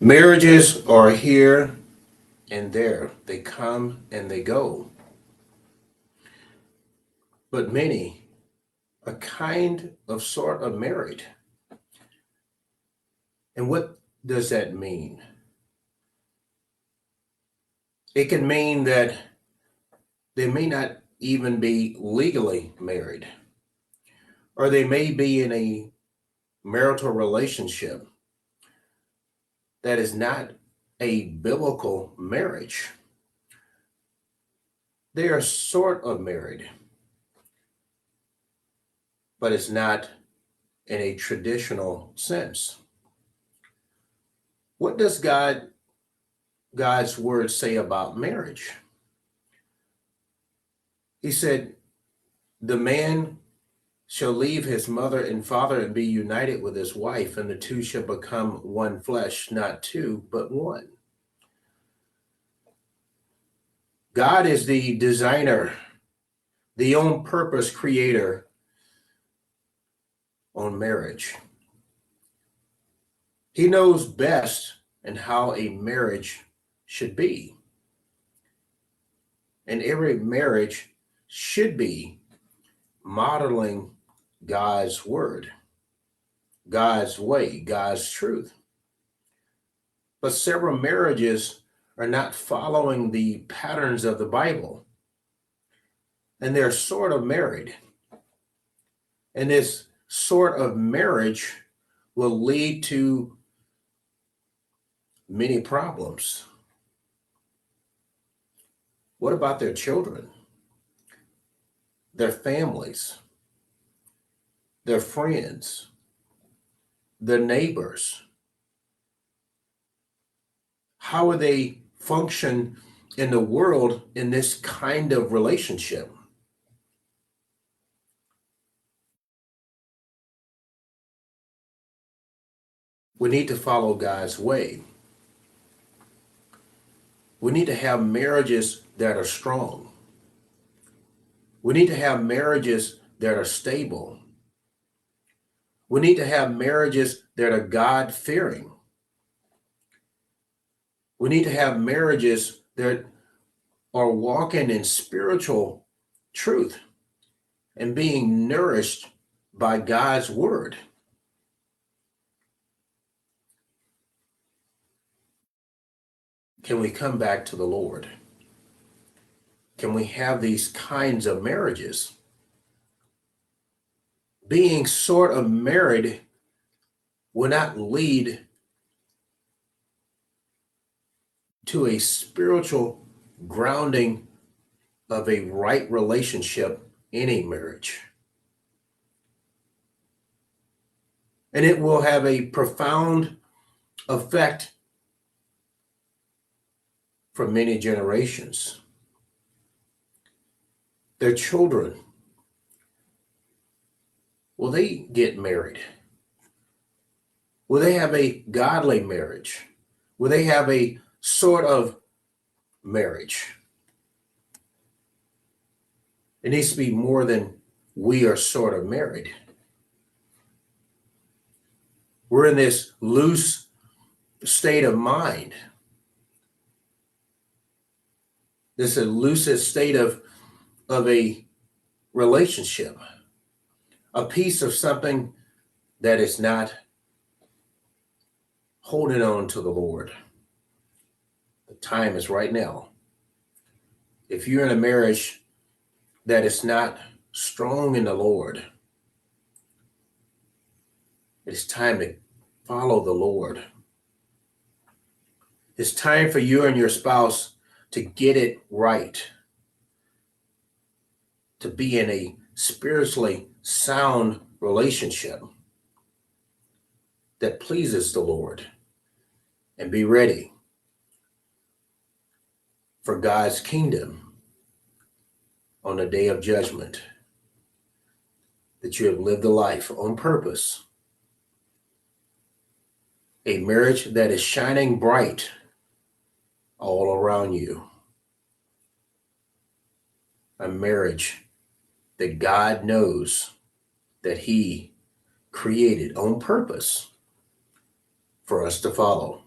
Marriages are here and there. They come and they go. But many are kind of sort of married. And what does that mean? It can mean that they may not even be legally married, or they may be in a marital relationship that is not a biblical marriage. They are sort of married, but it's not in a traditional sense. What does God's word say about marriage? He said, the man shall leave his mother and father and be united with his wife, and the two shall become one flesh, not two, but one. God is the designer, the on purpose creator on marriage. He knows best and how a marriage should be. And every marriage should be modeling God's word, God's way, God's truth. But several marriages are not following the patterns of the Bible, and they're sort of married. And this sort of marriage will lead to many problems. What about their children, their families, their friends, their neighbors? How will they function in the world in this kind of relationship? We need to follow God's way. We need to have marriages that are strong. We need to have marriages that are stable. We need to have marriages that are God-fearing. We need to have marriages that are walking in spiritual truth and being nourished by God's word. Can we come back to the Lord? Can we have these kinds of marriages? Being sort of married will not lead to a spiritual grounding of a right relationship in a marriage. And it will have a profound effect for many generations. Their children, will they get married? Will they have a godly marriage? Will they have a sort of marriage? It needs to be more than we are sort of married. We're in this loose state of mind. This elusive state of a relationship, a piece of something that is not holding on to the Lord. The time is right now. If you're in a marriage that is not strong in the Lord, it's time to follow the Lord. It's time for you and your spouse to get it right, to be in a spiritually sound relationship that pleases the Lord, and be ready for God's kingdom on the day of judgment, that you have lived a life on purpose, a marriage that is shining bright all around you, a marriage that God knows that He created on purpose for us to follow.